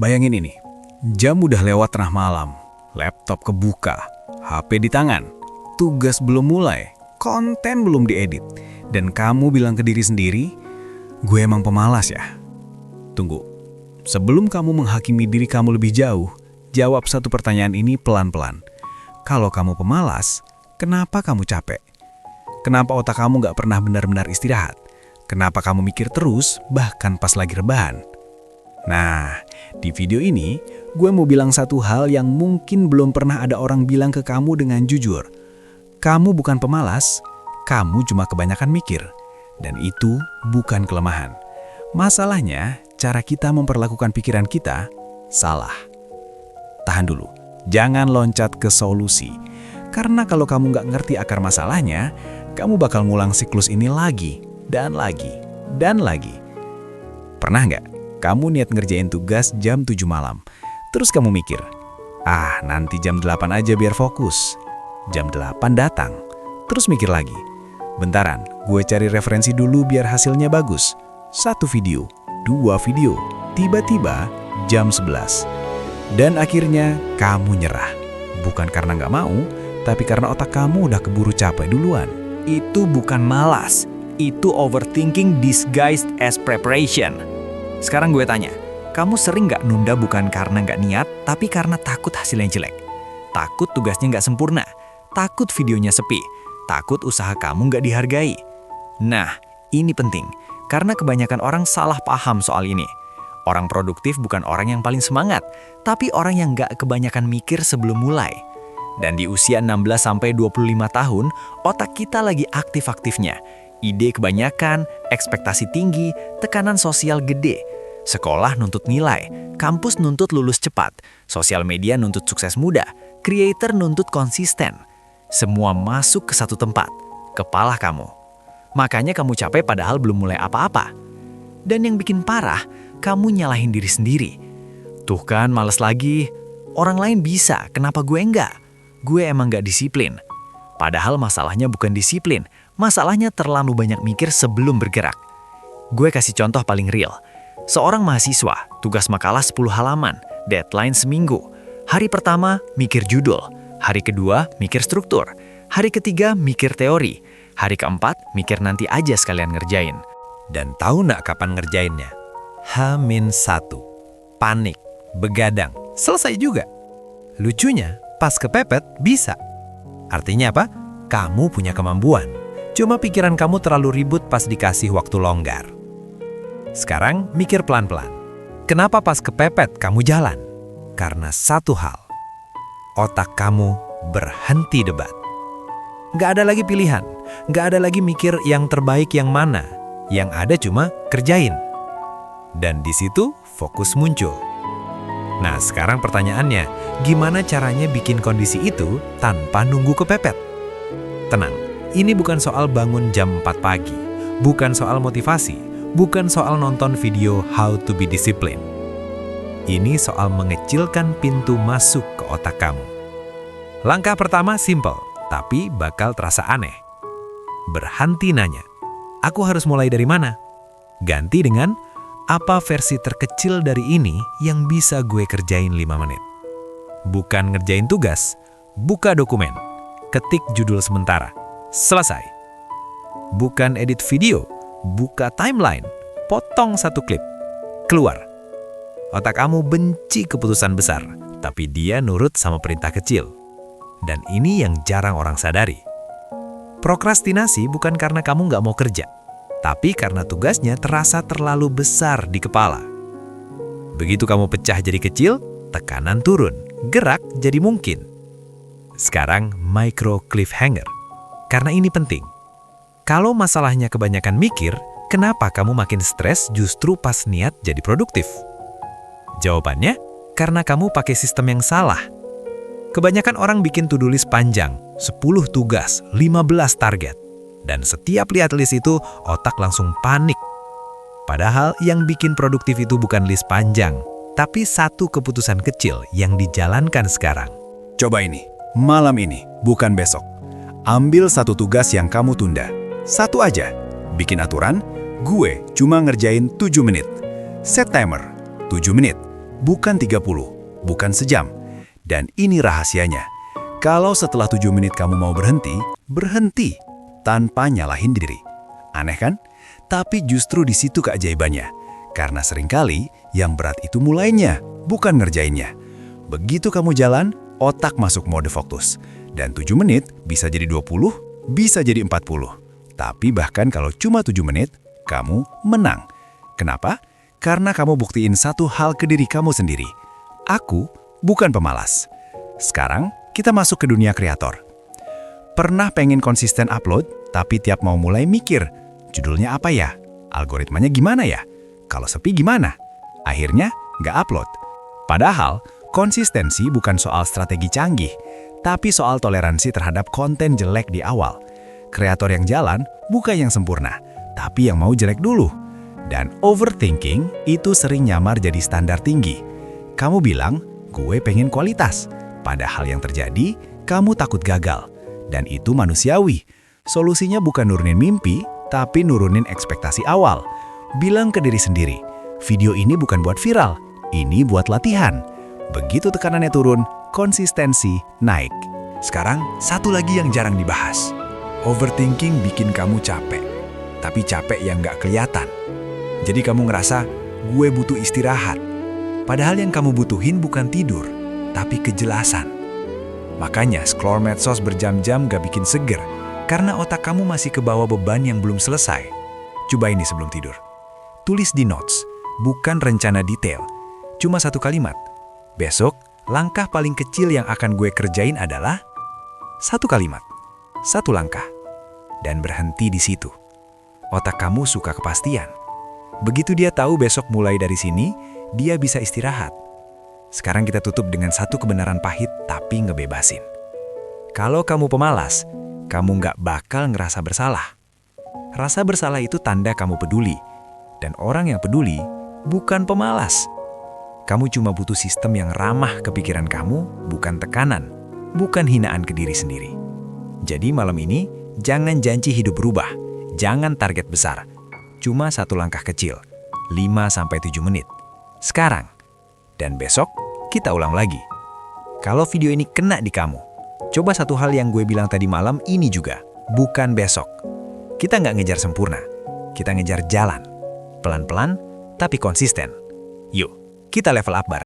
Bayangin ini, jam udah lewat tengah malam, laptop kebuka, HP di tangan, tugas belum mulai, konten belum diedit, dan kamu bilang ke diri sendiri, gue emang pemalas ya. Tunggu, sebelum kamu menghakimi diri kamu lebih jauh, jawab satu pertanyaan ini pelan-pelan. Kalau kamu pemalas, kenapa kamu capek? Kenapa otak kamu gak pernah benar-benar istirahat? Kenapa kamu mikir terus, bahkan pas lagi rebahan? Nah, di video ini, gue mau bilang satu hal yang mungkin belum pernah ada orang bilang ke kamu dengan jujur. Kamu bukan pemalas, kamu cuma kebanyakan mikir. Dan itu bukan kelemahan. Masalahnya, cara kita memperlakukan pikiran kita salah. Tahan dulu, jangan loncat ke solusi. Karena kalau kamu nggak ngerti akar masalahnya, kamu bakal ngulang siklus ini lagi, dan lagi, dan lagi. Pernah nggak kamu niat ngerjain tugas jam 7 malam, terus kamu mikir, nanti jam 8 aja biar fokus. Jam 8 datang, terus mikir lagi, bentaran, gue cari referensi dulu biar hasilnya bagus. 1 video, 2 video, tiba-tiba jam 11. Dan akhirnya kamu nyerah. Bukan karena nggak mau, tapi karena otak kamu udah keburu capek duluan. Itu bukan malas, itu overthinking disguised as preparation. Sekarang gue tanya, kamu sering nggak nunda bukan karena nggak niat, tapi karena takut hasilnya jelek? Takut tugasnya nggak sempurna, takut videonya sepi, takut usaha kamu nggak dihargai. Nah, ini penting, karena kebanyakan orang salah paham soal ini. Orang produktif bukan orang yang paling semangat, tapi orang yang nggak kebanyakan mikir sebelum mulai. Dan di usia 16-25 tahun, otak kita lagi aktif-aktifnya. Ide kebanyakan, ekspektasi tinggi, tekanan sosial gede. Sekolah nuntut nilai, kampus nuntut lulus cepat, sosial media nuntut sukses muda, creator nuntut konsisten. Semua masuk ke satu tempat, kepala kamu. Makanya kamu capek padahal belum mulai apa-apa. Dan yang bikin parah, kamu nyalahin diri sendiri. Tuh kan males lagi, orang lain bisa, kenapa gue enggak? Gue emang gak disiplin. Padahal masalahnya bukan disiplin, masalahnya terlalu banyak mikir sebelum bergerak. Gue kasih contoh paling real. Seorang mahasiswa, tugas makalah 10 halaman, deadline seminggu. Hari pertama, mikir judul. Hari kedua, mikir struktur. Hari ketiga, mikir teori. Hari keempat, mikir nanti aja sekalian ngerjain. Dan tahu nggak kapan ngerjainnya? H-1. Panik, begadang, selesai juga. Lucunya, pas kepepet bisa. Artinya apa? Kamu punya kemampuan. Cuma pikiran kamu terlalu ribut pas dikasih waktu longgar. Sekarang mikir pelan-pelan. Kenapa pas kepepet kamu jalan? Karena satu hal. Otak kamu berhenti debat. Nggak ada lagi pilihan. Nggak ada lagi mikir yang terbaik yang mana. Yang ada cuma kerjain. Dan di situ fokus muncul. Nah, sekarang pertanyaannya, gimana caranya bikin kondisi itu tanpa nunggu kepepet? Tenang, ini bukan soal bangun jam 4 pagi, bukan soal motivasi, bukan soal nonton video how to be disciplined. Ini soal mengecilkan pintu masuk ke otak kamu. Langkah pertama simple, tapi bakal terasa aneh. Berhenti nanya, aku harus mulai dari mana? Ganti dengan, apa versi terkecil dari ini yang bisa gue kerjain 5 menit? Bukan ngerjain tugas, buka dokumen, ketik judul sementara, selesai. Bukan edit video, buka timeline, potong 1 klip, keluar. Otak kamu benci keputusan besar, tapi dia nurut sama perintah kecil. Dan ini yang jarang orang sadari. Prokrastinasi bukan karena kamu nggak mau kerja, tapi karena tugasnya terasa terlalu besar di kepala. Begitu kamu pecah jadi kecil, tekanan turun, gerak jadi mungkin. Sekarang micro cliffhanger. Karena ini penting. Kalau masalahnya kebanyakan mikir, kenapa kamu makin stres justru pas niat jadi produktif? Jawabannya, karena kamu pakai sistem yang salah. Kebanyakan orang bikin to-do list panjang, 10 tugas, 15 target. Dan setiap lihat list itu, otak langsung panik. Padahal yang bikin produktif itu bukan list panjang, tapi satu keputusan kecil yang dijalankan sekarang. Coba ini, malam ini, bukan besok. Ambil 1 tugas yang kamu tunda. 1 aja. Bikin aturan, gue cuma ngerjain 7 menit. Set timer, 7 menit. bukan 30, bukan sejam. Dan ini rahasianya. Kalau setelah 7 menit kamu mau berhenti, berhenti tanpa nyalahin diri. Aneh kan? Tapi justru di situ keajaibannya. Karena seringkali yang berat itu mulainya, bukan ngerjainnya. Begitu kamu jalan, otak masuk mode fokus. Dan 7 menit bisa jadi 20, bisa jadi 40. Tapi bahkan kalau cuma 7 menit, kamu menang. Kenapa? Karena kamu buktiin satu hal ke diri kamu sendiri. Aku bukan pemalas. Sekarang kita masuk ke dunia kreator. Pernah pengen konsisten upload, tapi tiap mau mulai mikir, judulnya apa ya? Algoritmanya gimana ya? Kalau sepi gimana? Akhirnya nggak upload. Padahal, konsistensi bukan soal strategi canggih, tapi soal toleransi terhadap konten jelek di awal. Kreator yang jalan bukan yang sempurna, tapi yang mau jelek dulu. Dan overthinking itu sering nyamar jadi standar tinggi. Kamu bilang, gue pengen kualitas. Padahal yang terjadi, kamu takut gagal. Dan itu manusiawi. Solusinya bukan nurunin mimpi, tapi nurunin ekspektasi awal. Bilang ke diri sendiri, video ini bukan buat viral, ini buat latihan. Begitu tekanannya turun, konsistensi naik. Sekarang, satu lagi yang jarang dibahas. Overthinking bikin kamu capek, tapi capek yang nggak kelihatan. Jadi kamu ngerasa, gue butuh istirahat. Padahal yang kamu butuhin bukan tidur, tapi kejelasan. Makanya scroll medsos berjam-jam gak bikin seger, karena otak kamu masih kebawa beban yang belum selesai. Coba ini sebelum tidur. Tulis di notes, bukan rencana detail. Cuma satu kalimat. Besok, langkah paling kecil yang akan gue kerjain adalah satu kalimat, satu langkah. Dan berhenti di situ. Otak kamu suka kepastian. Begitu dia tahu besok mulai dari sini, dia bisa istirahat. Sekarang kita tutup dengan satu kebenaran pahit tapi ngebebasin. Kalau kamu pemalas, kamu nggak bakal ngerasa bersalah. Rasa bersalah itu tanda kamu peduli. Dan orang yang peduli bukan pemalas. Kamu cuma butuh sistem yang ramah ke pikiran kamu, bukan tekanan, bukan hinaan ke diri sendiri. Jadi malam ini, jangan janji hidup berubah, jangan target besar. Cuma satu langkah kecil, 5-7 menit. Sekarang. Dan besok, kita ulang lagi. Kalau video ini kena di kamu, coba satu hal yang gue bilang tadi malam ini juga, bukan besok. Kita nggak ngejar sempurna, kita ngejar jalan. Pelan-pelan, tapi konsisten. Yuk, kita level up bareng.